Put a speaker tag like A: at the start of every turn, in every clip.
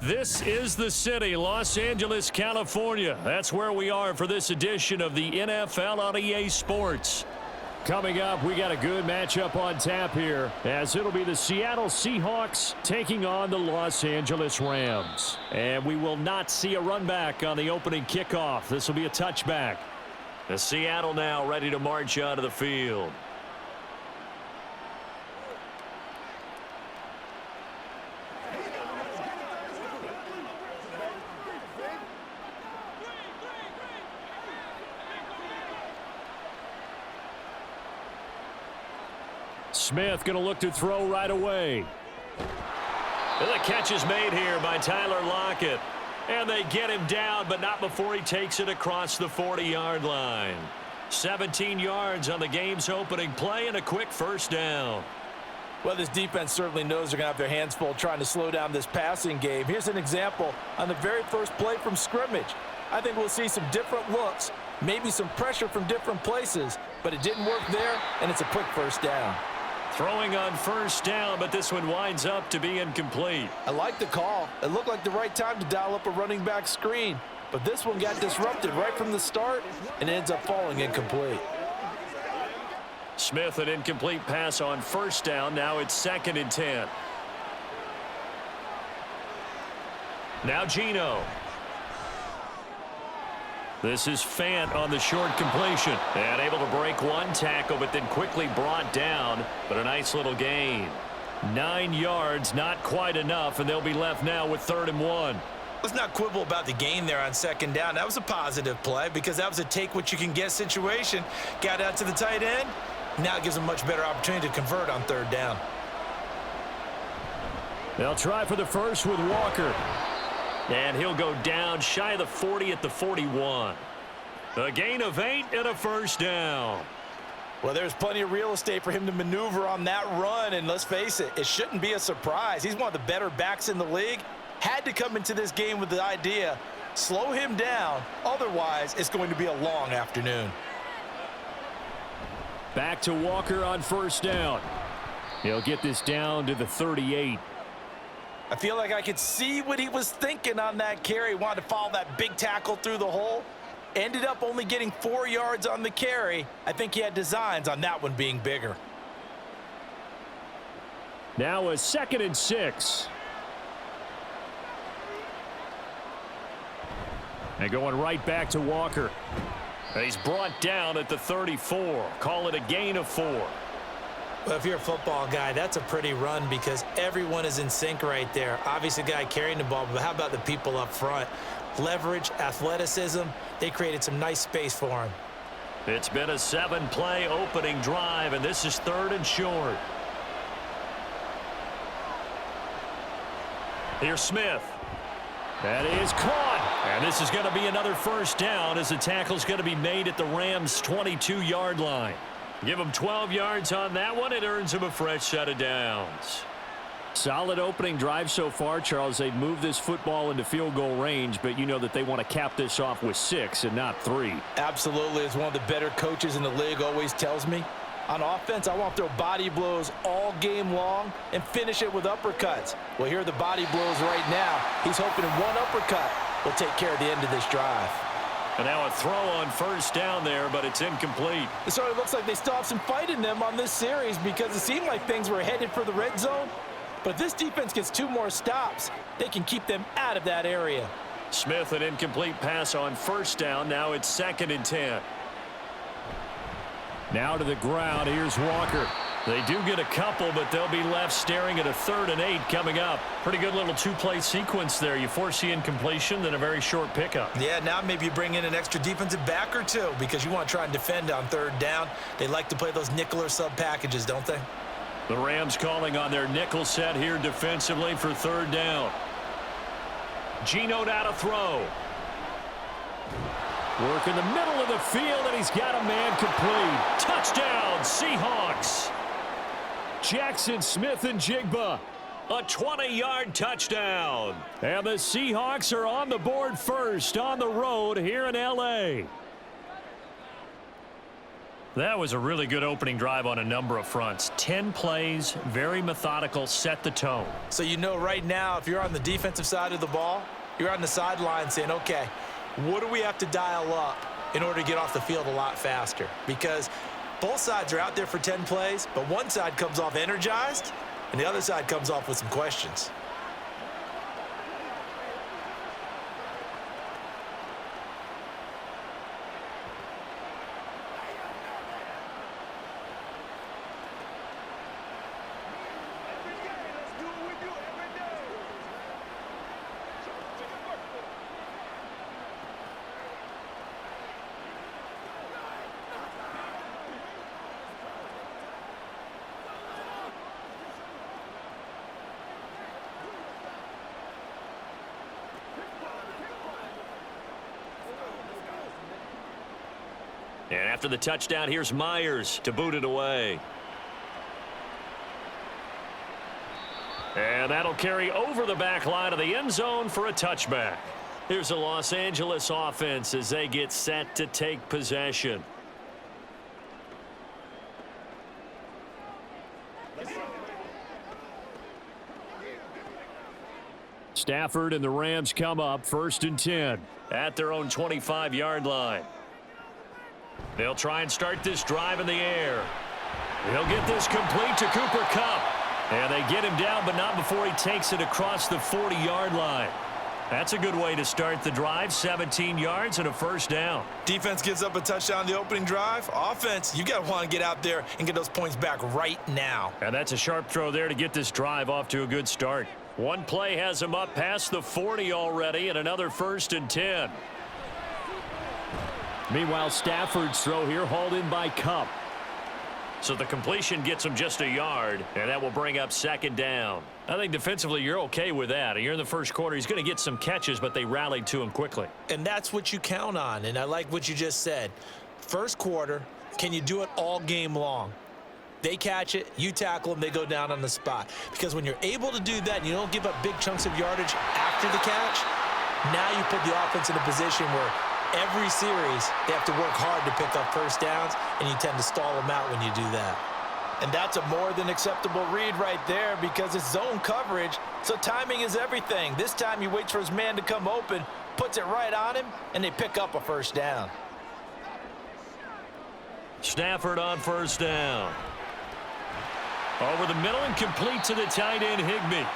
A: This is the city, Los Angeles, California. That's where we are for this edition of the NFL on EA Sports. Coming up, we got a good matchup on tap here, as it'll be the Seattle Seahawks taking on the Los Angeles Rams. And we will not see a run back on the opening kickoff. This will be a touchback. The Seattle now ready to march onto the field. Smith going to look to throw right away. And the catch is made here by Tyler Lockett. And they get him down, but not before he takes it across the 40-yard line. 17 yards on the game's opening play and a quick first down.
B: Well, this defense certainly knows they're going to have their hands full trying to slow down this passing game. Here's an example on the very first play from scrimmage. I think we'll see some different looks, maybe some pressure from different places, but it didn't work there, and it's a quick first down.
A: Throwing on first down, but this one winds up to be incomplete.
B: I like the call. It looked like the right time to dial up a running back screen, but this one got disrupted right from the start and ends up falling incomplete.
A: Smith, an incomplete pass on first down. Now it's 2nd and 10. Now Geno. This is Fant on the short completion. And able to break one tackle, but then quickly brought down. But a nice little gain. 9 yards, not quite enough, and they'll be left now with 3rd and 1.
B: Let's not quibble about the gain there on 2nd down. That was a positive play because that was a take-what-you-can-get situation. Got out to the tight end. Now it gives them a much better opportunity to convert on 3rd down.
A: They'll try for the first with Walker. And he'll go down shy of the 40 at the 41. A gain of 8 and a first down.
B: Well, there's plenty of real estate for him to maneuver on that run, and let's face it, it shouldn't be a surprise. He's one of the better backs in the league. Had to come into this game with the idea, slow him down, otherwise it's going to be a long afternoon.
A: Back to Walker on first down. He'll get this down to the 38.
B: I feel like I could see what he was thinking on that carry. Wanted to follow that big tackle through the hole. Ended up only getting 4 yards on the carry. I think he had designs on that one being bigger.
A: Now a 2nd and 6. And going right back to Walker. He's brought down at the 34. Call it a gain of 4.
C: Well, if you're a football guy, that's a pretty run because everyone is in sync right there. Obviously, the guy carrying the ball, but how about the people up front? Leverage, athleticism, they created some nice space for him.
A: It's been a 7-play opening drive, and this is 3rd and short. Here's Smith. That is caught. And this is going to be another first down as the tackle's going to be made at the Rams' 22-yard line. Give him 12 yards on that one. It earns him a fresh set of downs. Solid opening drive so far, Charles. They've moved this football into field goal range, but you know that they want to cap this off with 6 and not 3.
B: Absolutely. As one of the better coaches in the league always tells me, on offense, I want to throw body blows all game long and finish it with uppercuts. Well, here are the body blows right now. He's hoping one uppercut will take care of the end of this drive.
A: And now a throw on first down there, but it's incomplete.
B: It sort of looks like they still have some fight in them on this series because it seemed like things were headed for the red zone. But if this defense gets 2 more stops, they can keep them out of that area.
A: Smith, an incomplete pass on first down. Now it's 2nd and 10. Now to the ground. Here's Walker. They do get a couple, but they'll be left staring at a 3rd and 8 coming up. Pretty good little 2-play sequence there. You force the incompletion, then a very short pickup.
C: Yeah, now maybe you bring in an extra defensive back or 2 because you want to try and defend on 3rd down. They like to play those nickel or sub packages, don't they?
A: The Rams calling on their nickel set here defensively for 3rd down. Geno now to throw. Work in the middle of the field, and he's got a man complete. Touchdown, Seahawks. Jackson Smith and Jigba. A 20-yard touchdown. And the Seahawks are on the board first on the road here in L.A. That was a really good opening drive on a number of fronts. 10 plays, very methodical, set the tone.
C: So you know right now, if you're on the defensive side of the ball, you're on the sideline saying, okay, what do we have to dial up in order to get off the field a lot faster? Because both sides are out there for 10 plays, but one side comes off energized, and the other side comes off with some questions.
A: And after the touchdown, here's Myers to boot it away. And that'll carry over the back line of the end zone for a touchback. Here's the Los Angeles offense as they get set to take possession. Stafford and the Rams come up 1st and 10 at their own 25-yard line. They'll try and start this drive in the air. He'll get this complete to Cooper Kupp. And they get him down, but not before he takes it across the 40-yard line. That's a good way to start the drive, 17 yards and a first down.
C: Defense gives up a touchdown the opening drive. Offense, you got to want to get out there and get those points back right now.
A: And that's a sharp throw there to get this drive off to a good start. One play has him up past the 40 already, and another 1st and 10. Meanwhile, Stafford's throw here hauled in by Kupp. So the completion gets him just a yard, and that will bring up 2nd down. I think defensively you're okay with that. You're in the first quarter. He's going to get some catches, but they rallied to him quickly.
C: And that's what you count on, and I like what you just said. First quarter, can you do it all game long? They catch it, you tackle them, they go down on the spot. Because when you're able to do that and you don't give up big chunks of yardage after the catch, now you put the offense in a position where every series they have to work hard to pick up first downs, and you tend to stall them out when you do that.
B: And that's a more than acceptable read right there because it's zone coverage, so timing is everything. This time he waits for his man to come open, puts it right on him, and they pick up a first down.
A: Stafford on 1st down. Over the middle and complete to the tight end, Higbee.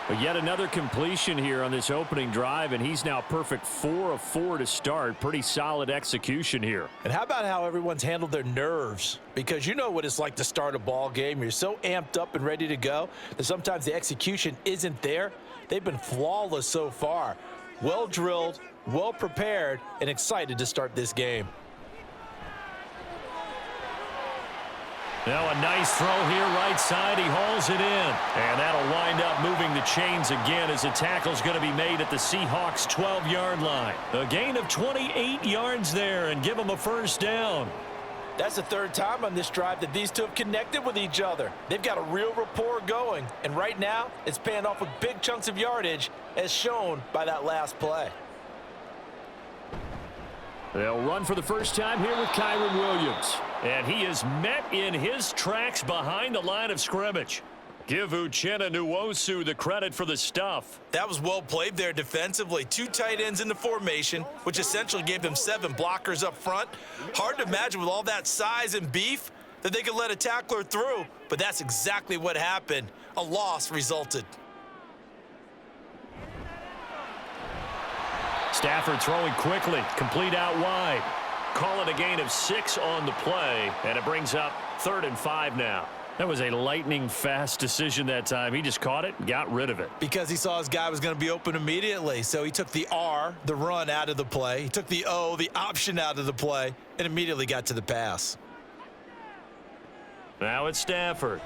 A: But yet another completion here on this opening drive, and he's now perfect 4 of 4 to start. Pretty solid execution here.
B: And how about how everyone's handled their nerves? Because you know what it's like to start a ball game. You're so amped up and ready to go that sometimes the execution isn't there. They've been flawless so far. Well drilled, well prepared, and excited to start this game.
A: Now a nice throw here right side. He hauls it in. And that'll wind up moving the chains again as the tackle's going to be made at the Seahawks 12-yard line. A gain of 28 yards there and give them a first down.
B: That's the 3rd time on this drive that these two have connected with each other. They've got a real rapport going. And right now, it's paying off with big chunks of yardage as shown by that last play.
A: They'll run for the first time here with Kyron Williams. And he is met in his tracks behind the line of scrimmage. Give Uchenna Nwosu the credit for the stuff.
C: That was well played there defensively. 2 tight ends in the formation, which essentially gave them 7 blockers up front. Hard to imagine with all that size and beef that they could let a tackler through, but that's exactly what happened. A loss resulted.
A: Stafford throwing quickly, complete out wide. Call it a gain of 6 on the play, and it brings up 3rd and 5 now. That was a lightning-fast decision that time. He just caught it and got rid of it.
C: Because he saw his guy was going to be open immediately, so he took the R, the run, out of the play. He took the O, the option, out of the play, and immediately got to the pass.
A: Now it's Stafford.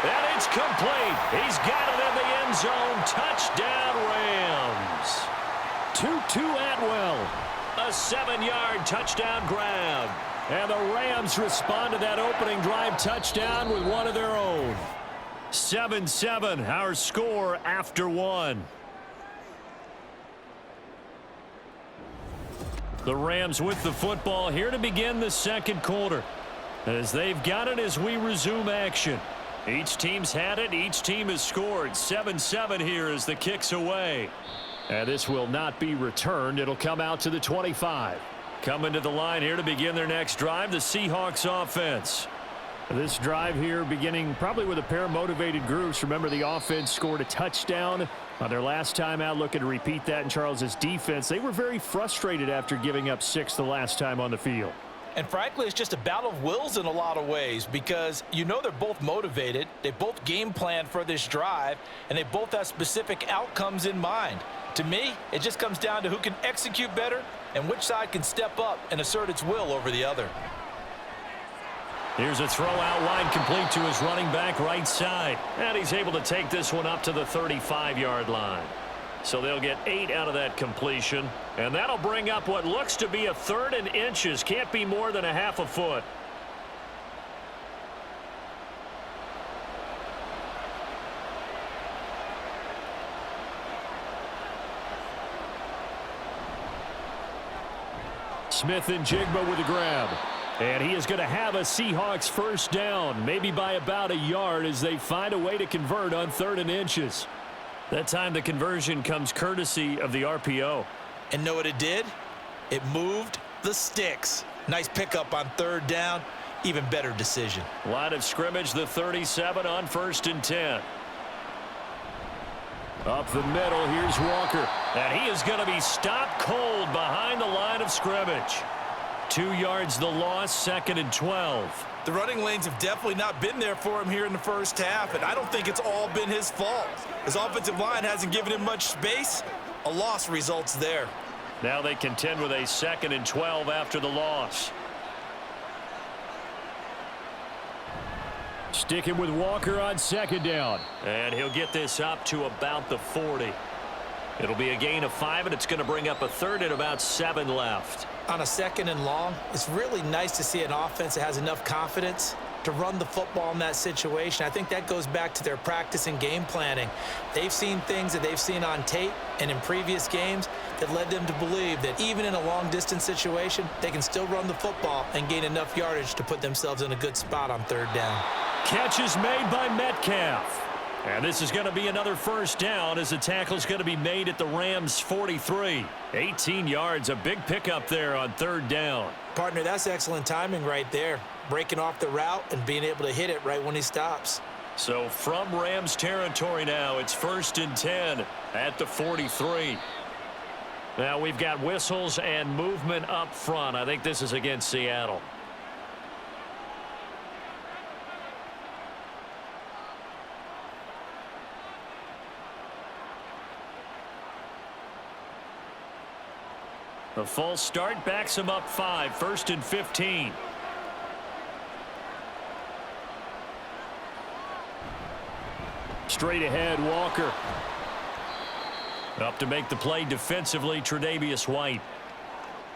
A: And it's complete. He's got it in the end zone. Touchdown, Rams. Tutu Atwell. A 7-yard touchdown grab. And the Rams respond to that opening drive touchdown with one of their own. 7-7, our score after 1. The Rams with the football here to begin the second quarter. As they've got it as we resume action. Each team's had it. Each team has scored. 7-7 here as the kick's away. And this will not be returned. It'll come out to the 25. Coming to the line here to begin their next drive, the Seahawks offense. This drive here beginning probably with a pair of motivated groups. Remember, the offense scored a touchdown on their last time out, looking to repeat that in Charles's defense. They were very frustrated after giving up 6 the last time on the field.
B: And frankly, it's just a battle of wills in a lot of ways because you know they're both motivated. They both game planned for this drive, and they both have specific outcomes in mind. To me, it just comes down to who can execute better and which side can step up and assert its will over the other.
A: Here's a throw out wide, complete to his running back right side. And he's able to take this one up to the 35-yard line. So they'll get 8 out of that completion. And that'll bring up what looks to be a 3rd and inches. Can't be more than a half a foot. Smith and Jigba with a grab. And he is going to have a Seahawks first down, maybe by about a yard as they find a way to convert on 3rd and inches. That time the conversion comes courtesy of the RPO.
C: And know what it did? It moved the sticks. Nice pickup on 3rd down. Even better decision.
A: Line of scrimmage, the 37 on 1st and 10. Up the middle, here's Walker. And he is going to be stopped cold behind the line of scrimmage. 2 yards the loss, 2nd and 12.
B: The running lanes have definitely not been there for him here in the first half, and I don't think it's all been his fault. His offensive line hasn't given him much space. A loss results there.
A: Now they contend with a 2nd and 12 after the loss. Sticking with Walker on 2nd down. And he'll get this up to about the 40. It'll be a gain of 5, and it's going to bring up a 3rd and about 7 left.
C: On a 2nd and long, it's really nice to see an offense that has enough confidence to run the football in that situation. I think that goes back to their practice and game planning. They've seen things that they've seen on tape and in previous games that led them to believe that even in a long-distance situation, they can still run the football and gain enough yardage to put themselves in a good spot on 3rd down.
A: Catch is made by Metcalf. And this is going to be another first down as the tackle's going to be made at the Rams' 43. 18 yards, a big pickup there on 3rd down.
C: Partner, that's excellent timing right there. Breaking off the route and being able to hit it right when he stops.
A: So from Rams territory now, it's 1st and 10 at the 43. Now we've got whistles and movement up front. I think this is against Seattle. A false start backs him up 5, 1st and 15. Straight ahead, Walker. Up to make the play defensively, Tre'Davious White.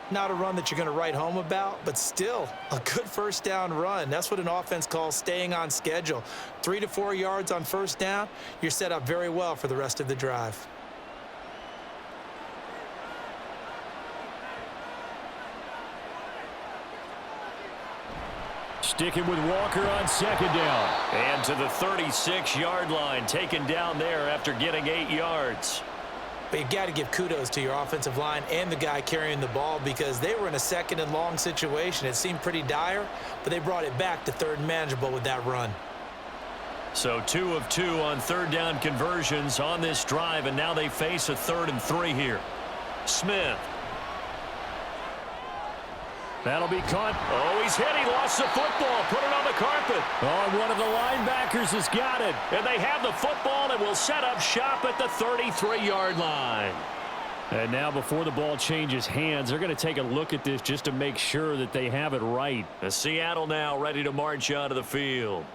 C: Not a run that you're going to write home about, but still a good first down run. That's what an offense calls staying on schedule. 3 to 4 yards on 1st down, you're set up very well for the rest of the drive.
A: Sticking with Walker on 2nd down. And to the 36-yard line, taken down there after getting 8 yards.
C: But you got to give kudos to your offensive line and the guy carrying the ball because they were in a 2nd and long situation. It seemed pretty dire, but they brought it back to 3rd and manageable with that run.
A: So 2 of 2 on 3rd down conversions on this drive, and now they face a 3rd and 3 here. Smith. That'll be caught. Oh, he's hit. He lost the football. Put it on the carpet. Oh, one of the linebackers has got it. And they have the football and will set up shop at the 33-yard line. And now before the ball changes hands, they're going to take a look at this just to make sure that they have it right. Seattle now ready to march onto the field.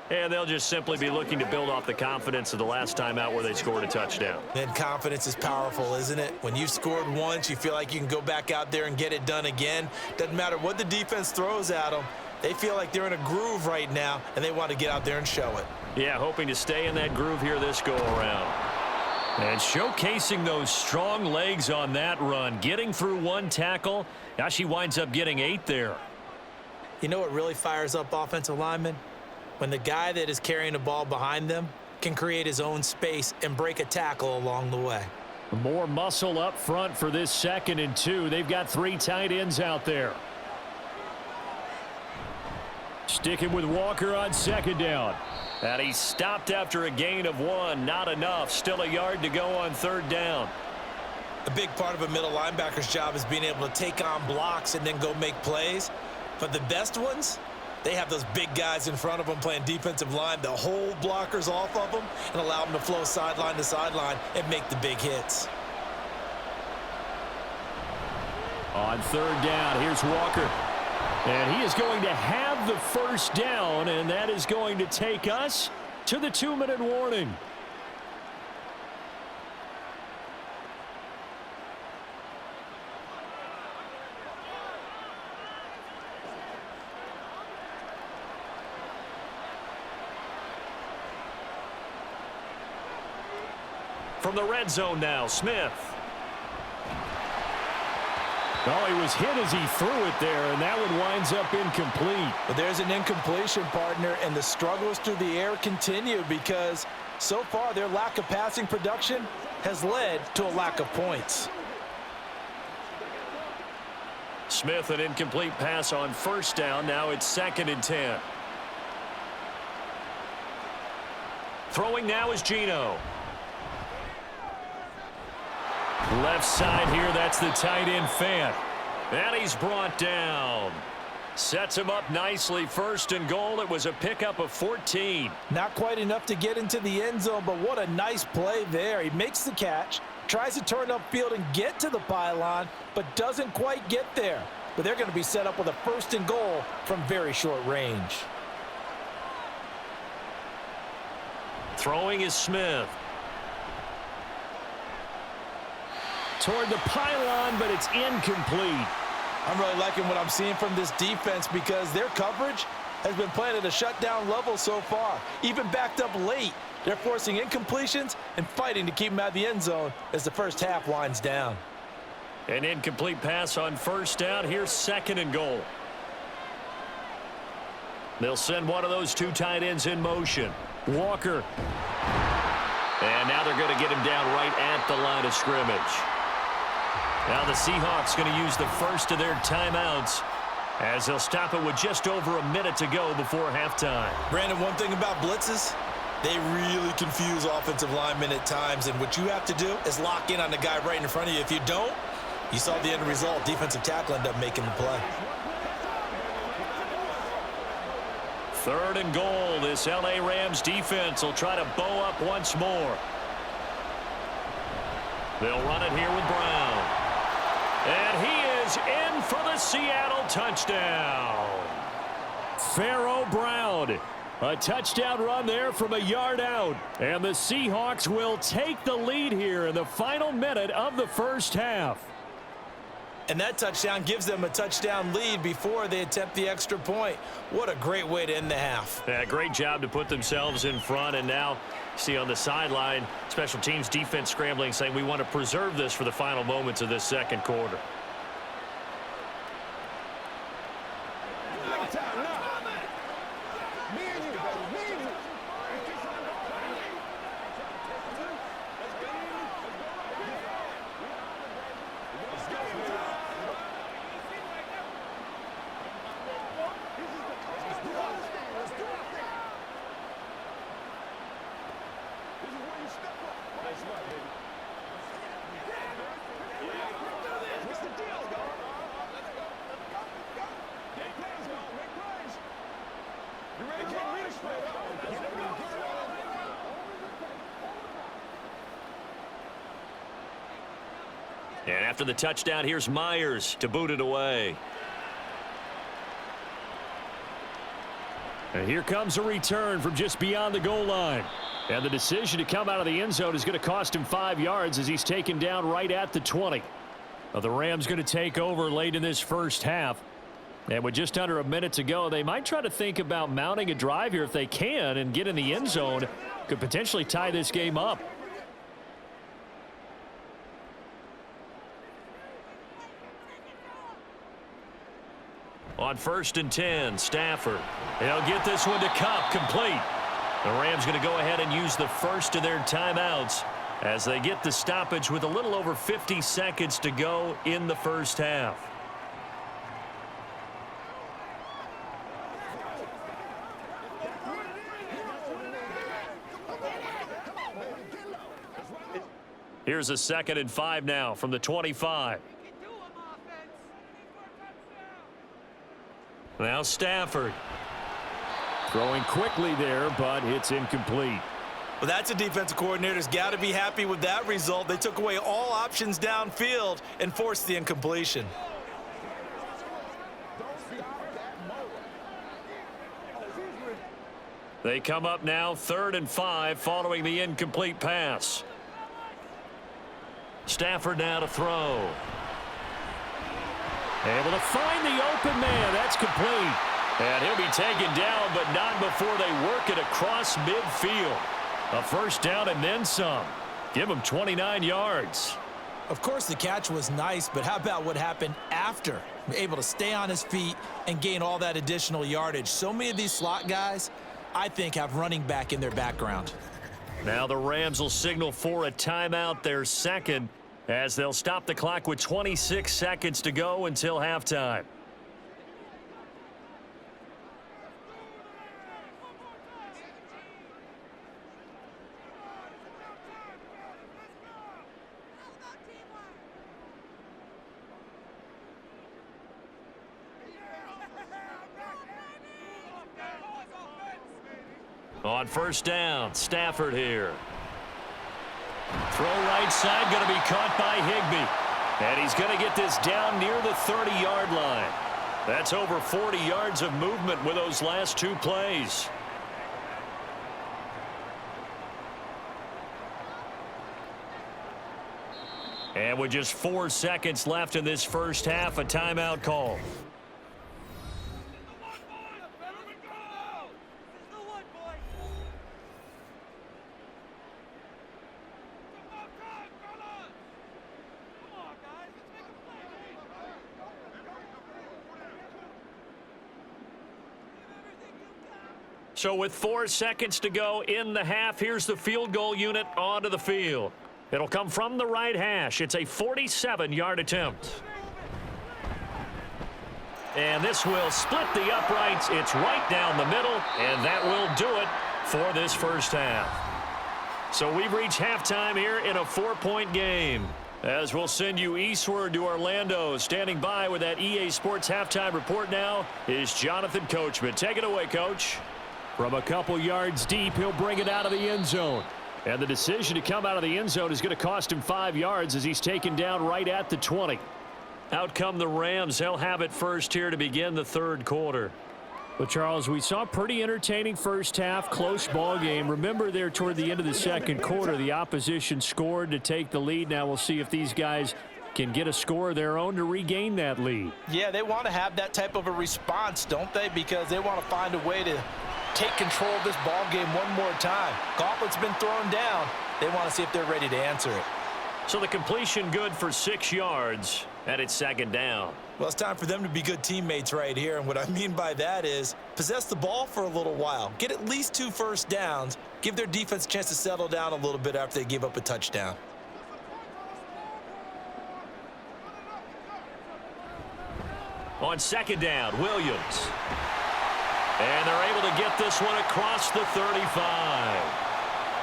A: And they'll just simply be looking to build off the confidence of the last time out where they scored a touchdown.
C: And confidence is powerful, isn't it? When you've scored once, you feel like you can go back out there and get it done again. Doesn't matter what the defense throws at them. They feel like they're in a groove right now, and they want to get out there and show it.
A: Yeah, hoping to stay in that groove here this go-around. And showcasing those strong legs on that run, getting through one tackle. Now she winds up getting 8 there.
C: You know what really fires up offensive linemen? When the guy that is carrying the ball behind them can create his own space and break a tackle along the way.
A: More muscle up front for this 2nd and 2. They've got 3 tight ends out there. Sticking with Walker on 2nd down. And he stopped after a gain of 1. Not enough. Still a yard to go on 3rd down.
C: A big part of a middle linebacker's job is being able to take on blocks and then go make plays. But the best ones, they have those big guys in front of them playing defensive line that hold blockers off of them and allow them to flow sideline to sideline and make the big hits.
A: On 3rd down, here's Walker. And he is going to have the 1st down, and that is going to take us to the 2-minute warning. From the red zone now, Smith. Oh, he was hit as he threw it there, and that one winds up incomplete.
B: But there's an incompletion, partner, and the struggles through the air continue because so far their lack of passing production has led to a lack of points.
A: Smith, an incomplete pass on 1st down. Now it's 2nd and 10. Throwing now is Gino. Left side here, that's the tight end Fant. And he's brought down. Sets him up nicely. 1st and goal. It was a pickup of 14.
B: Not quite enough to get into the end zone, but what a nice play there. He makes the catch, tries to turn upfield and get to the pylon, but doesn't quite get there. But they're going to be set up with a 1st and goal from very short range.
A: Throwing is Smith. Toward the pylon, but it's incomplete.
B: I'm really liking what I'm seeing from this defense because their coverage has been playing at a shutdown level so far. Even backed up late, they're forcing incompletions and fighting to keep them out of the end zone as the 1st half winds down.
A: An incomplete pass on 1st down. Here's 2nd and goal. They'll send one of those 2 tight ends in motion. Walker. And now they're going to get him down right at the line of scrimmage. Now the Seahawks going to use the 1st of their timeouts as they'll stop it with just over a minute to go before halftime.
C: Brandon, one thing about blitzes, they really confuse offensive linemen at times, and what you have to do is lock in on the guy right in front of you. If you don't, you saw the end result. Defensive tackle ended up making the play.
A: 3rd and goal. This L.A. Rams defense will try to bow up once more. They'll run it here with Brown. And he is in for the Seattle touchdown. Pharaoh Brown. A touchdown run there from a yard out. And the Seahawks will take the lead here in the final minute of the 1st half.
C: And that touchdown gives them a touchdown lead before they attempt the extra point. What a great way to end the half.
A: Yeah, great job to put themselves in front. And now, see on the sideline, special teams defense scrambling, saying we want to preserve this for the final moments of this 2nd quarter. And after the touchdown, here's Myers to boot it away. And here comes a return from just beyond the goal line. And the decision to come out of the end zone is going to cost him 5 yards as he's taken down right at the 20. Well, the Rams going to take over late in this 1st half. And with just under a minute to go, they might try to think about mounting a drive here if they can and get in the end zone. Could potentially tie this game up. On 1st and 10, Stafford. He'll get this one to Cup, complete. The Rams going to go ahead and use the first of their timeouts as they get the stoppage with a little over 50 seconds to go in the first half. Here's a 2nd and 5 now from the 25. Now Stafford. Throwing quickly there, but it's incomplete.
B: Well, that's a defensive coordinator's got to be happy with that result. They took away all options downfield and forced the incompletion.
A: They come up now 3rd and 5 following the incomplete pass. Stafford now to throw. Able to find the open man. That's complete. And he'll be taken down, but not before they work it across midfield. A first down and then some. Give him 29 yards.
C: Of course, the catch was nice, but how about what happened after? Able to stay on his feet and gain all that additional yardage. So many of these slot guys, I think, have running back in their background.
A: Now the Rams will signal for a timeout, their second, as they'll stop the clock with 26 seconds to go until halftime. On 1st down, Stafford here. Throw right side, going to be caught by Higbee. And he's going to get this down near the 30-yard line. That's over 40 yards of movement with those last 2 plays. And with just 4 seconds left in this first half, a timeout call. So with 4 seconds to go in the half, here's the field goal unit onto the field. It'll come from the right hash. It's a 47-yard attempt. And this will split the uprights. It's right down the middle, and that will do it for this first half. So we've reached halftime here in a 4-point game. As we'll send you eastward to Orlando. Standing by with that EA Sports halftime report now is Jonathan Coachman. Take it away, Coach. From a couple yards deep, he'll bring it out of the end zone. And the decision to come out of the end zone is going to cost him 5 yards as he's taken down right at the 20. Out come the Rams. They'll have it first here to begin the third quarter. Well, Charles, we saw a pretty entertaining first half, close ball game. Remember there toward the end of the second quarter, the opposition scored to take the lead. Now we'll see if these guys can get a score of their own to regain that lead.
B: Yeah, they want to have that type of a response, don't they? Because they want to find a way to take control of this ball game one more time. Gauntlet's been thrown down. They want to see if they're ready to answer it.
A: So the completion good for 6 yards, and it's 2nd down.
C: Well, it's time for them to be good teammates right here, and what I mean by that is possess the ball for a little while. Get at least 2 first downs. Give their defense a chance to settle down a little bit after they give up a touchdown.
A: On 2nd down, Williams. And they're able to get this one across the 35.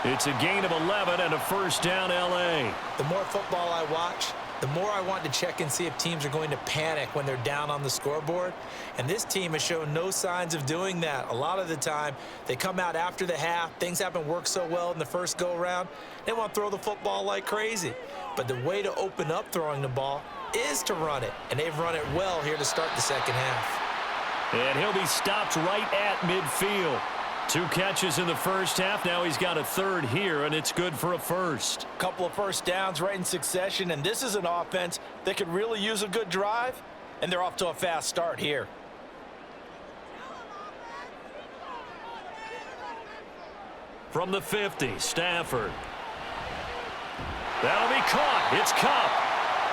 A: It's a gain of 11 and a first down, L.A.
C: The more football I watch, the more I want to check and see if teams are going to panic when they're down on the scoreboard. And this team has shown no signs of doing that. A lot of the time, they come out after the half. Things haven't worked so well in the first go-around. They want to throw the football like crazy. But the way to open up throwing the ball is to run it. And they've run it well here to start the second half.
A: And he'll be stopped right at midfield. 2 catches in the first half. Now he's got a third here, and it's good for a first.
B: Couple of first downs right in succession, and this is an offense that could really use a good drive, and they're off to a fast start here.
A: From the 50, Stafford. That'll be caught. It's Cup.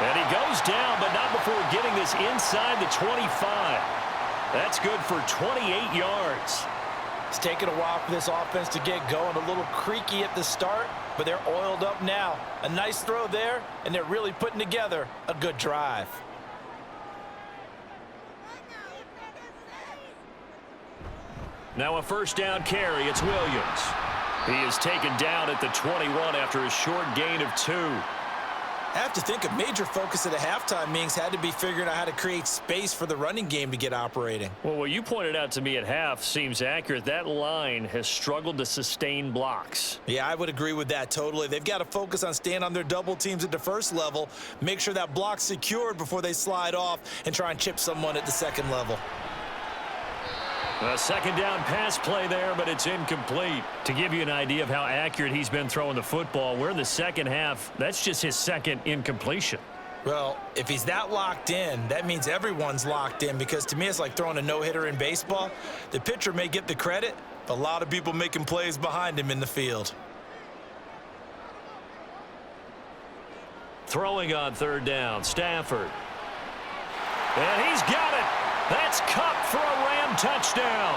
A: And he goes down, but not before getting this inside the 25. That's good for 28 yards.
B: It's taken a while for this offense to get going. A little creaky at the start, but they're oiled up now. A nice throw there, and they're really putting together a good drive.
A: Now a first down carry. It's Williams. He is taken down at the 21 after a short gain of 2.
C: I have to think a major focus at the halftime meetings had to be figuring out how to create space for the running game to get operating.
A: Well, what you pointed out to me at half seems accurate. That line has struggled to sustain blocks.
C: Yeah, I would agree with that totally. They've got to focus on staying on their double teams at the first level, make sure that block's secured before they slide off and try and chip someone at the second level.
A: A second down pass play there, but it's incomplete. To give you an idea of how accurate he's been throwing the football, we're in the second half. That's just his second incompletion.
C: Well, if he's that locked in, that means everyone's locked in, because to me it's like throwing a no-hitter in baseball. The pitcher may get the credit, but a lot of people making plays behind him in the field.
A: Throwing on third down, Stafford. And he's got it. That's Cup for a Ram touchdown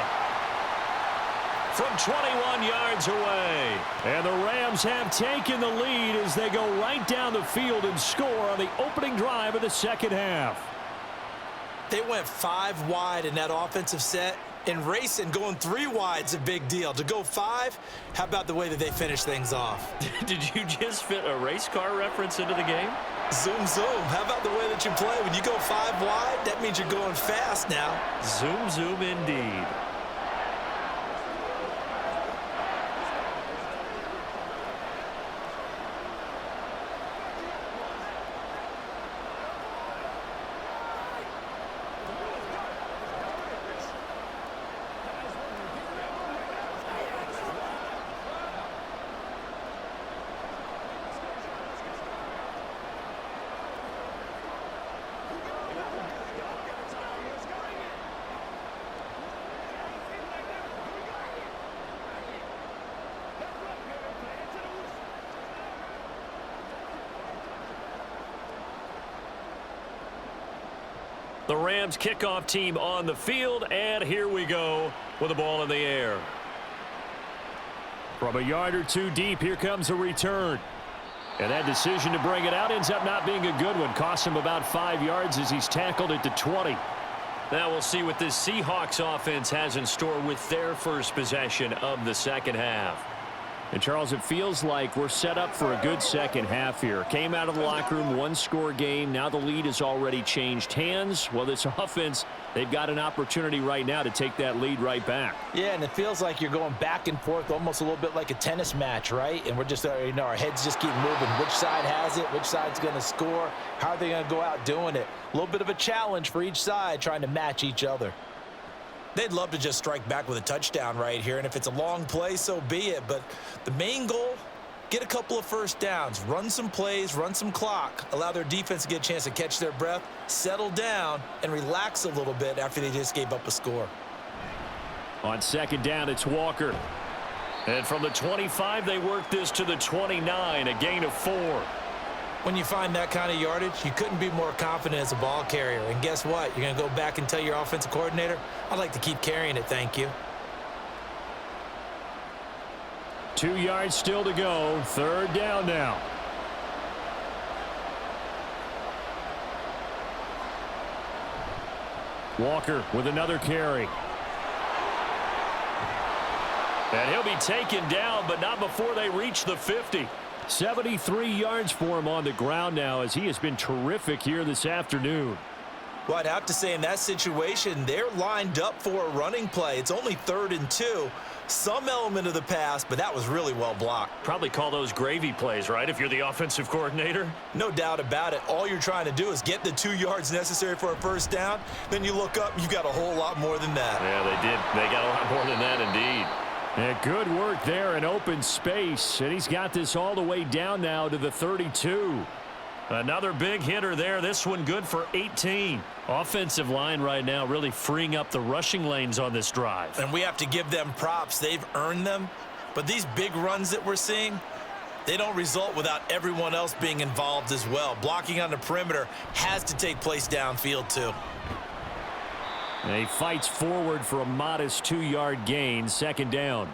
A: from 21 yards away. And the Rams have taken the lead as they go right down the field and score on the opening drive of the second half.
C: They went 5 wide in that offensive set. And racing, going 3 wide's a big deal. To go 5, how about the way that they finish things off?
A: Did you just fit a race car reference into the game?
C: Zoom, zoom. How about the way that you play? When you go 5 wide, that means you're going fast now.
A: Zoom, zoom indeed. The Rams kickoff team on the field, and here we go with the ball in the air. From a yard or 2 deep, here comes a return. And that decision to bring it out ends up not being a good one. Cost him about 5 yards as he's tackled at the 20. Now we'll see what this Seahawks offense has in store with their first possession of the second half. And, Charles, it feels like we're set up for a good second half here. Came out of the locker room, 1-score game. Now the lead has already changed hands. Well, this offense, they've got an opportunity right now to take that lead right back.
B: Yeah, and it feels like you're going back and forth almost a little bit like a tennis match, right? And we're just, our heads just keep moving. Which side has it? Which side's going to score? How are they going to go out doing it? A little bit of a challenge for each side trying to match each other.
C: They'd love to just strike back with a touchdown right here, and if it's a long play, so be it. But the main goal, get a couple of first downs, run some plays, run some clock, allow their defense to get a chance to catch their breath, settle down, and relax a little bit after they just gave up a score.
A: On second down, it's Walker. And from the 25, they work this to the 29, a gain of 4.
C: When you find that kind of yardage, you couldn't be more confident as a ball carrier. And guess what? You're going to go back and tell your offensive coordinator, I'd like to keep carrying it, thank you.
A: 2 yards still to go. Third down now. Walker with another carry. And he'll be taken down, but not before they reach the 50. 73 yards for him on the ground now, as he has been terrific here this afternoon.
C: Well, I'd have to say in that situation, they're lined up for a running play. It's only 3rd and 2. Some element of the pass, but that was really well blocked.
A: Probably call those gravy plays, right, if you're the offensive coordinator?
C: No doubt about it. All you're trying to do is get the 2 yards necessary for a first down. Then you look up, you've got a whole lot more than that.
A: Yeah, they did. They got a lot more than that, indeed. And good work there in open space. And he's got this all the way down now to the 32. Another big hitter there. This one good for 18. Offensive line right now really freeing up the rushing lanes on this drive.
C: And we have to give them props. They've earned them. But these big runs that we're seeing, they don't result without everyone else being involved as well. Blocking on the perimeter has to take place downfield too.
A: And he fights forward for a modest 2-yard gain, second down.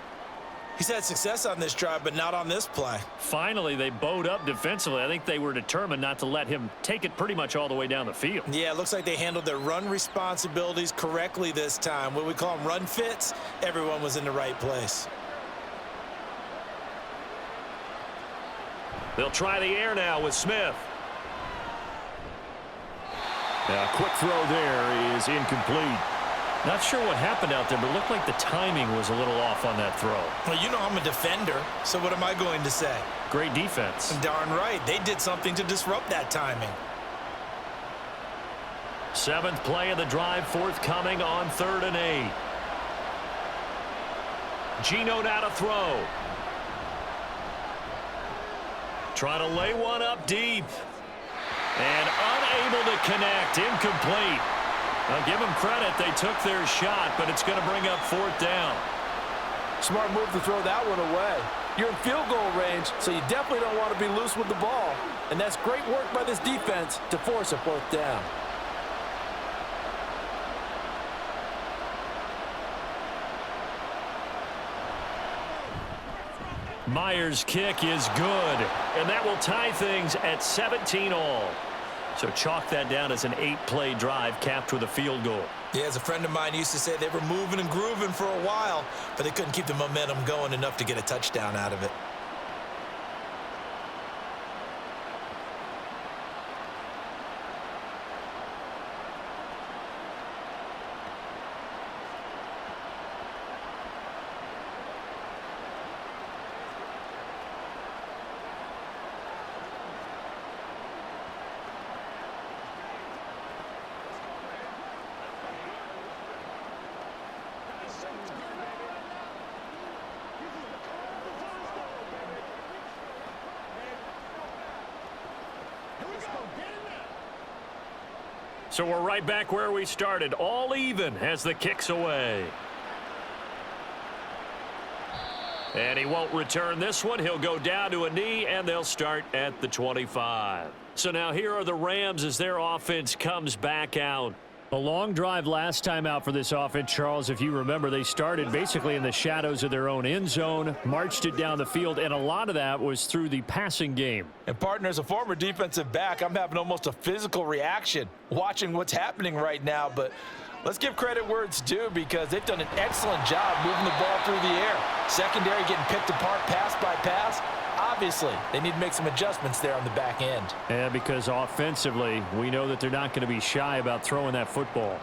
C: He's had success on this drive, but not on this play.
A: Finally, they bowed up defensively. I think they were determined not to let him take it pretty much all the way down the field.
C: Yeah, it looks like they handled their run responsibilities correctly this time. What we call them run fits, everyone was in the right place.
A: They'll try the air now with Smith. A quick throw there is incomplete. Not sure what happened out there, but it looked like the timing was a little off on that throw.
C: Well, you know I'm a defender, so what am I going to say?
A: Great defense.
C: Darn right. They did something to disrupt that timing.
A: 7th play of the drive forthcoming on 3rd and 8. Geno now to throw. Trying to lay one up deep. And unable to connect. Incomplete. I'll give them credit. They took their shot, but it's going to bring up 4th down.
B: Smart move to throw that one away. You're in field goal range, so you definitely don't want to be loose with the ball. And that's great work by this defense to force a 4th down.
A: Myers' kick is good, and that will tie things at 17 all. So chalk that down as an 8-play drive capped with a field goal.
C: Yeah, as a friend of mine used to say, they were moving and grooving for a while, but they couldn't keep the momentum going enough to get a touchdown out of it.
A: So we're right back where we started, all even as the kick's away. And he won't return this one. He'll go down to a knee, and they'll start at the 25. So now here are the Rams as their offense comes back out. A long drive last time out for this offense, Charles. If you remember, they started basically in the shadows of their own end zone, marched it down the field, and a lot of that was through the passing game.
B: And partner, as a former defensive back, I'm having almost a physical reaction watching what's happening right now. But let's give credit where it's due, because they've done an excellent job moving the ball through the air. Secondary getting picked apart pass by pass. Obviously, they need to make some adjustments there on the back end.
A: And because offensively, we know that they're not going to be shy about throwing that football.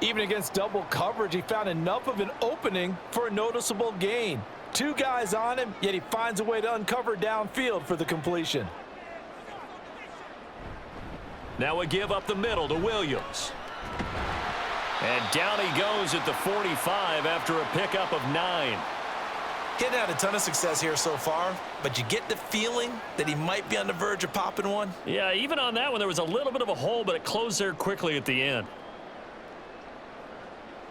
B: Even against double coverage, he found enough of an opening for a noticeable gain. 2 guys on him, yet he finds a way to uncover downfield for the completion.
A: Now we give up the middle to Williams. And down he goes at the 45 after a pickup of 9.
C: He hadn't had a ton of success here so far, but you get the feeling that he might be on the verge of popping one.
A: Yeah, even on that one, there was a little bit of a hole, but it closed there quickly at the end.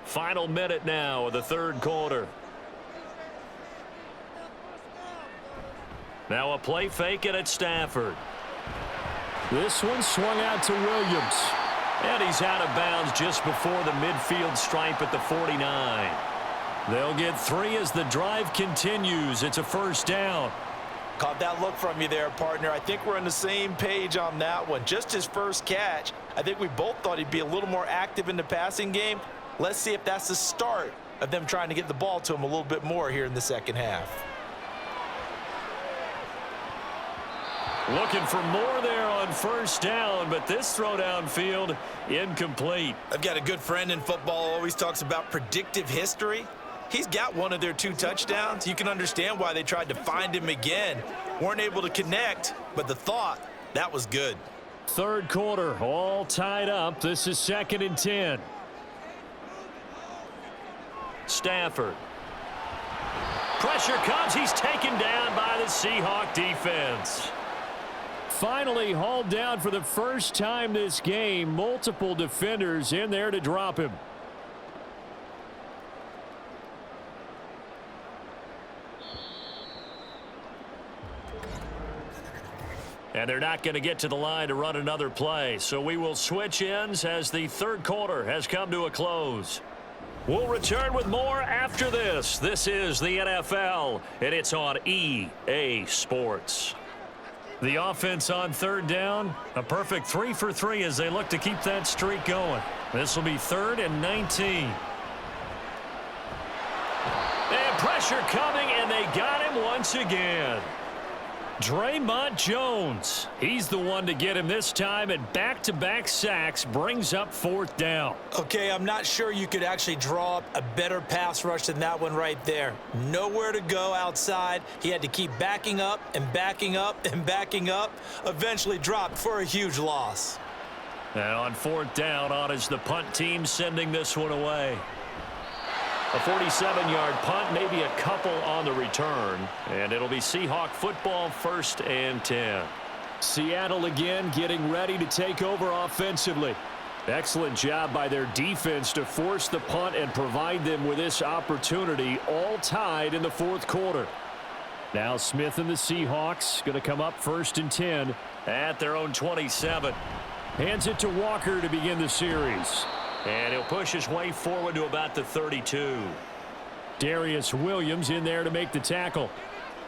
A: Final minute now of the 3rd quarter. Now a play fake it at Stafford. This one swung out to Williams. And he's out of bounds just before the midfield stripe at the 49. They'll get 3 as the drive continues. It's a 1st down.
B: Caught that look from you there, partner. I think we're on the same page on that one. Just his first catch. I think we both thought he'd be a little more active in the passing game. Let's see if that's the start of them trying to get the ball to him a little bit more here in the second half.
A: Looking for more there on 1st down, but this throw downfield incomplete.
C: I've got a good friend in football, always talks about predictive history. He's got one of their 2 touchdowns. You can understand why they tried to find him again. Weren't able to connect, but the thought, that was good.
A: 3rd quarter, all tied up. This is 2nd and 10. Stafford. Pressure comes. He's taken down by the Seahawks defense. Finally hauled down for the first time this game. Multiple defenders in there to drop him. And they're not going to get to the line to run another play. So we will switch ends as the third quarter has come to a close. We'll return with more after this. This is the NFL, and it's on EA Sports. The offense on third down, a perfect 3 for 3 as they look to keep that streak going. This will be 3rd and 19. And pressure coming, and they got him once again. Draymond Jones, he's the one to get him this time, and back-to-back sacks brings up 4th down.
C: Okay, I'm not sure you could actually draw up a better pass rush than that one right there. Nowhere to go outside. He had to keep backing up and backing up and backing up. Eventually dropped for a huge loss.
A: And on 4th down, on is the punt team sending this one away. A 47-yard punt, maybe a couple on the return. And it'll be Seahawk football, 1st and 10. Seattle again getting ready to take over offensively. Excellent job by their defense to force the punt and provide them with this opportunity, all tied in the 4th quarter. Now Smith and the Seahawks going to come up 1st and 10 at their own 27. Hands it to Walker to begin the series. And he'll push his way forward to about the 32. Darius Williams in there to make the tackle.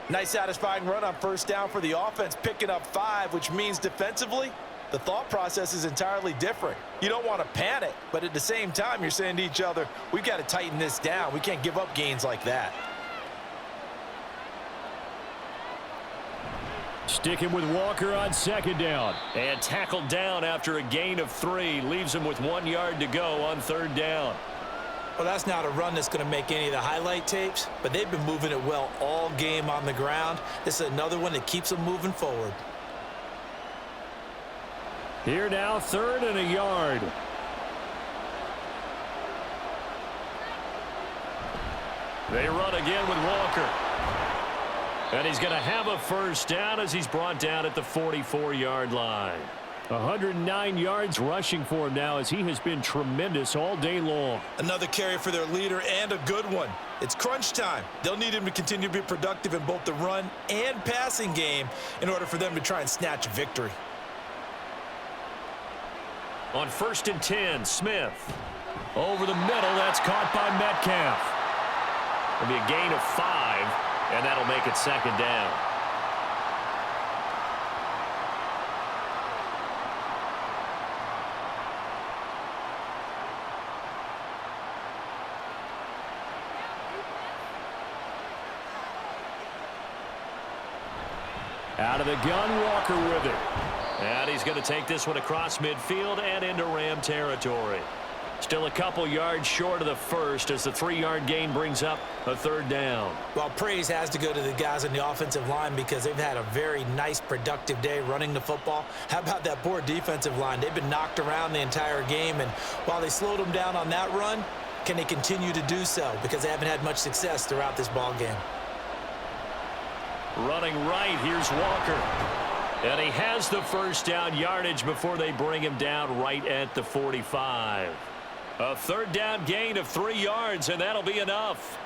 B: Nice satisfying run on 1st down for the offense, picking up 5, which means defensively, the thought process is entirely different. You don't want to panic, but at the same time, you're saying to each other, we've got to tighten this down. We can't give up gains like that.
A: Sticking with Walker on 2nd down. And tackled down after a gain of 3. Leaves him with 1 yard to go on 3rd down.
C: Well, that's not a run that's going to make any of the highlight tapes, but they've been moving it well all game on the ground. This is another one that keeps them moving forward.
A: Here now, 3rd and a yard. They run again with Walker. And he's going to have a 1st down as he's brought down at the 44-yard line. 109 yards rushing for him now as he has been tremendous all day long.
B: Another carry for their leader and a good one. It's crunch time. They'll need him to continue to be productive in both the run and passing game in order for them to try and snatch a victory.
A: On 1st and 10, Smith. Over the middle, that's caught by Metcalf. It'll be a gain of 5. And that'll make it 2nd down. Out of the gun, Walker with it. And he's going to take this one across midfield and into Ram territory. Still a couple yards short of the 1st as the 3-yard gain brings up a 3rd down.
C: Well, praise has to go to the guys on the offensive line because they've had a very nice, productive day running the football. How about that poor defensive line? They've been knocked around the entire game, and while they slowed them down on that run, can they continue to do so? Because they haven't had much success throughout this ball game.
A: Running right, here's Walker. And he has the 1st down yardage before they bring him down right at the 45. A 3rd down gain of 3 yards, and that'll be enough.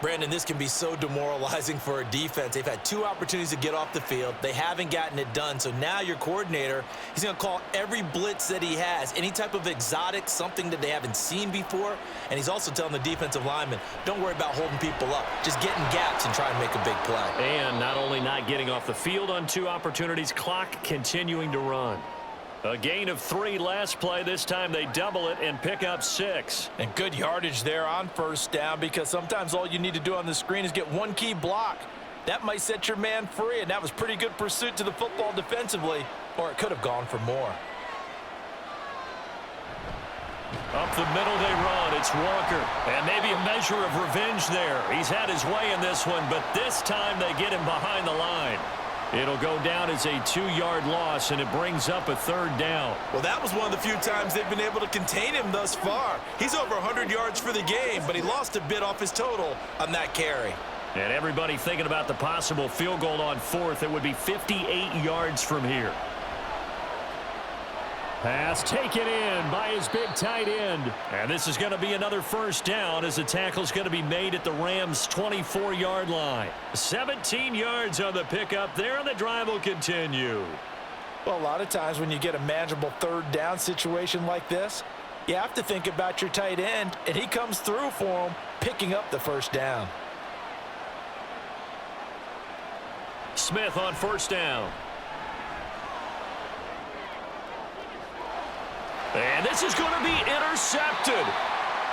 C: Brandon, this can be so demoralizing for a defense. They've had 2 opportunities to get off the field. They haven't gotten it done. So now your coordinator, he's going to call every blitz that he has, any type of exotic, something that they haven't seen before. And he's also telling the defensive linemen, don't worry about holding people up. Just get in gaps and try and make a big play.
A: And not only not getting off the field on 2 opportunities, clock continuing to run. A gain of 3 last play. This time they double it and pick up 6.
B: And good yardage there on 1st down because sometimes all you need to do on the screen is get 1 key block. That might set your man free, and that was pretty good pursuit to the football defensively, or it could have gone for more.
A: Up the middle they run. It's Walker. And maybe a measure of revenge there. He's had his way in this one, but this time they get him behind the line. It'll go down as a 2-yard loss, and it brings up a 3rd down.
B: Well, that was one of the few times they've been able to contain him thus far. He's over 100 yards for the game, but he lost a bit off his total on that carry.
A: And everybody thinking about the possible field goal on 4th. It would be 58 yards from here. Pass taken in by his big tight end. And this is going to be another first down as the tackle's going to be made at the Rams' 24-yard line. 17 yards on the pickup there, and the drive will continue.
B: Well, a lot of times when you get a manageable third down situation like this, you have to think about your tight end, and he comes through for him, picking up the first down.
A: Smith on first down. And this is going to be intercepted.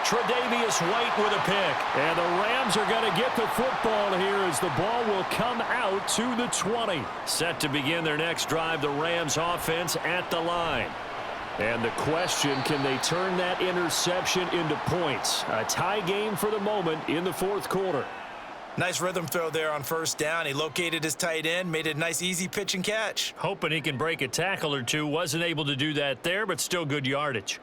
A: Tre'Davious White with a pick. And the Rams are going to get the football here as the ball will come out to the 20. Set to begin their next drive, the Rams offense at the line. And the question, can they turn that interception into points? A tie game for the moment in the fourth quarter.
C: Nice rhythm throw there on first down. He located his tight end, made it a nice, easy pitch and catch.
A: Hoping he can break a tackle or two. Wasn't able to do that there, but still good yardage.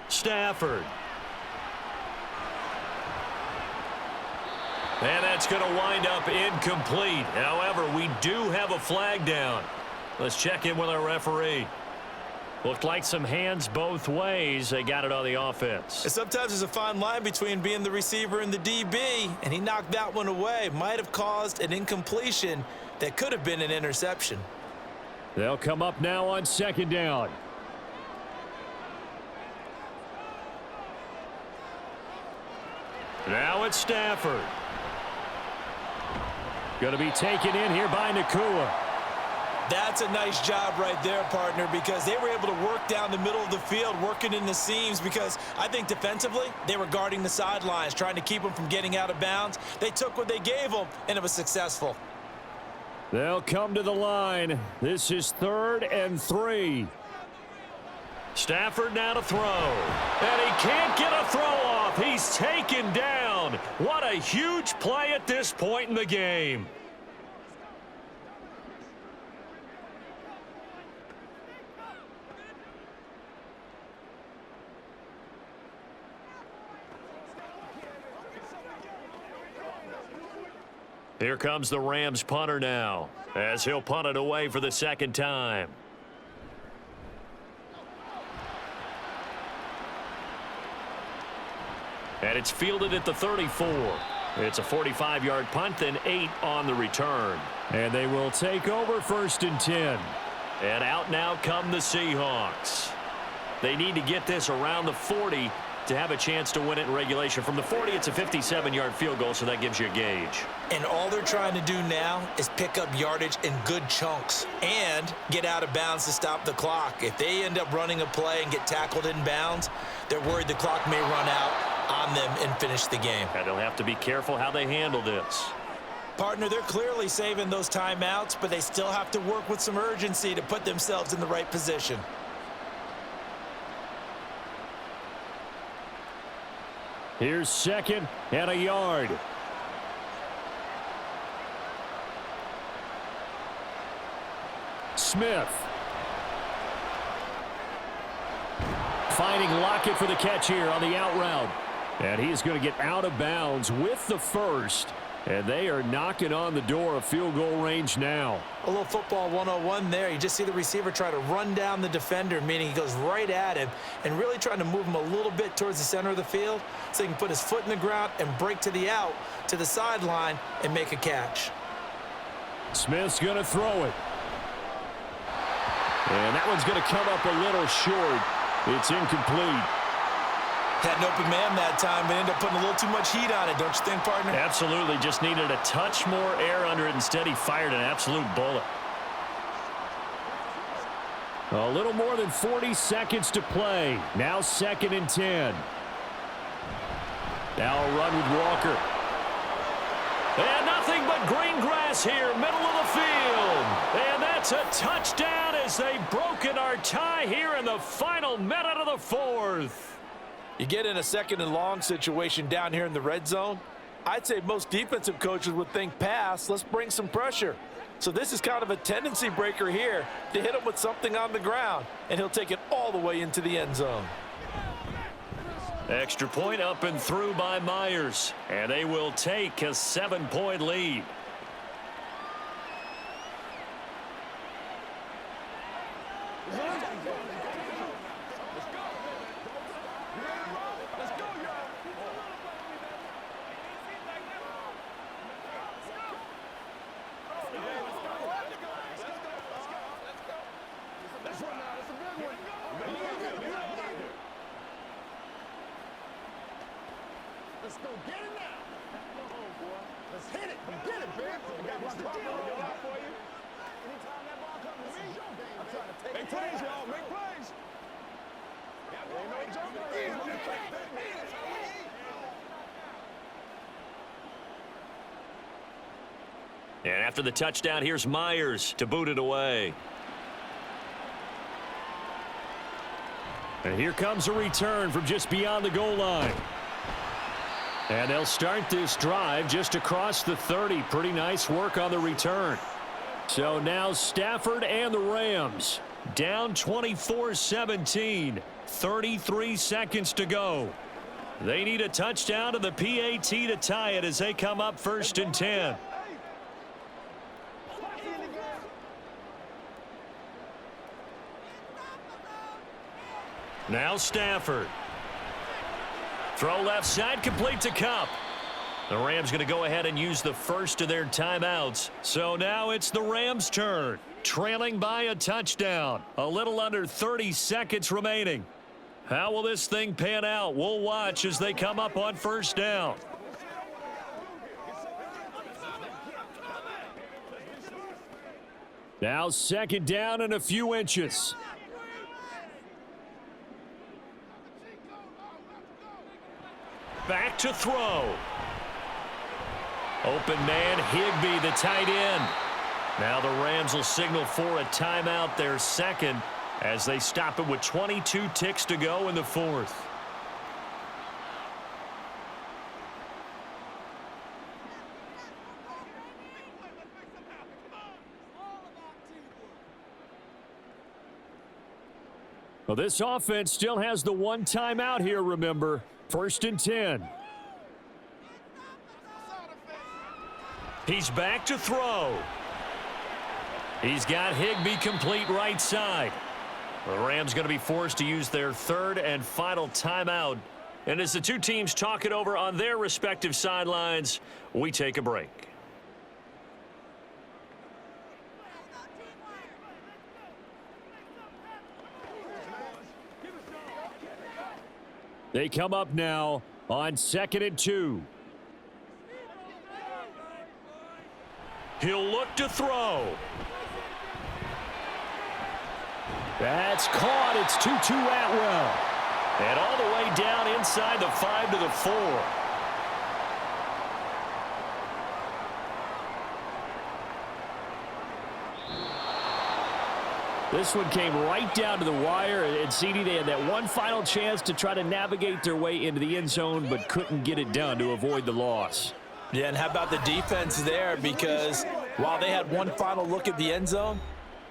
A: Stafford. And that's going to wind up incomplete. However, we do have a flag down. Let's check in with our referee. Looked like some hands both ways. They got it on the offense.
C: And sometimes there's a fine line between being the receiver and the DB, and he knocked that one away. Might have caused an incompletion that could have been an interception.
A: They'll come up now on second down. Now it's Stafford. Going to be taken in here by Nakua.
C: That's a nice job right there, partner, because they were able to work down the middle of the field, working in the seams, because I think defensively they were guarding the sidelines, trying to keep them from getting out of bounds. They took what they gave them, and it was successful.
A: They'll come to the line. This is 3rd and 3. Stafford now to throw. And he can't get a throw off. He's taken down. What a huge play at this point in the game. Here comes the Rams punter now, as he'll punt it away for the second time. And it's fielded at the 34. It's a 45-yard punt, then 8 on the return. And they will take over 1st and 10. And out now come the Seahawks. They need to get this around the 40 to have a chance to win it in regulation. From the 40, it's a 57-yard field goal, so that gives you a gauge.
C: And all they're trying to do now is pick up yardage in good chunks and get out of bounds to stop the clock. If they end up running a play and get tackled in bounds, they're worried the clock may run out on them and finish the game.
A: And they'll have to be careful how they handle this.
C: Partner, they're clearly saving those timeouts, but they still have to work with some urgency to put themselves in the right position.
A: Here's 2nd and a yard. Smith. Finding Lockett for the catch here on the out route. And he's going to get out of bounds with the first. And they are knocking on the door of field goal range now.
C: A little football 101 there. You just see the receiver try to run down the defender, meaning he goes right at him and really trying to move him a little bit towards the center of the field so he can put his foot in the ground and break to the out, to the sideline, and make a catch.
A: Smith's going to throw it. And that one's going to come up a little short. It's incomplete.
C: Had an open man that time, but ended up putting a little too much heat on it, don't you think, partner?
A: Absolutely. Just needed a touch more air under it. Instead, he fired an absolute bullet. A little more than 40 seconds to play. Now 2nd and 10. Now a run with Walker. And nothing but green grass here, middle of the field. And that's a touchdown as they've broken our tie here in the final minute of the 4th.
B: You get in a 2nd and long situation down here in the red zone, I'd say most defensive coaches would think pass, let's bring some pressure. So this is kind of a tendency breaker here to hit him with something on the ground, and he'll take it all the way into the end zone.
A: Extra point up and through by Myers, and they will take a 7-point lead.
D: Let's go get it now. Come on, boy. Let's hit it. Get it, man. I got my ball for you. Anytime that ball comes to me, your game, I'm trying to take it. Make plays, y'all. Make plays. Ain't no jumping around. That's how we eat.
A: And after the touchdown, here's Myers to boot it away. And here comes a return from just beyond the goal line. And they'll start this drive just across the 30. Pretty nice work on the return. So now Stafford and the Rams down 24-17. 33 seconds to go. They need a touchdown to the PAT to tie it as they come up 1st and 10. Now Stafford. Throw left side, complete to Cup. The Rams going to go ahead and use the first of their timeouts. So now it's the Rams' turn, trailing by a touchdown. A little under 30 seconds remaining. How will this thing pan out? We'll watch as they come up on 1st down. Now 2nd down and a few inches. Back to throw. Open man, Higbee, the tight end. Now the Rams will signal for a timeout, their second, as they stop it with 22 ticks to go in the 4th. Well, this offense still has the one timeout here, remember. 1st and 10. He's back to throw. He's got Higbee complete right side. The Rams going to be forced to use their 3rd and final timeout. And as the two teams talk it over on their respective sidelines, we take a break. They come up now on 2nd and 2. He'll look to throw. That's caught. It's Tutu Atwell. And all the way down inside the 5 to the 4. This one came right down to the wire, and CD, they had that one final chance to try to navigate their way into the end zone, but couldn't get it done to avoid the loss.
B: Yeah, and how about the defense there? Because while they had one final look at the end zone,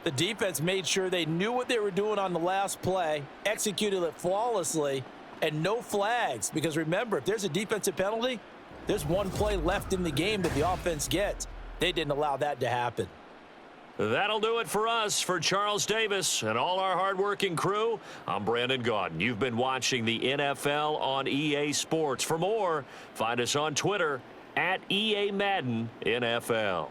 B: the defense made sure they knew what they were doing on the last play, executed it flawlessly, and no flags. Because remember, if there's a defensive penalty, there's one play left in the game that the offense gets. They didn't allow that to happen.
A: That'll do it for us. For Charles Davis and all our hardworking crew, I'm Brandon Gaudin. You've been watching the NFL on EA Sports. For more, find us on Twitter @EA Madden NFL.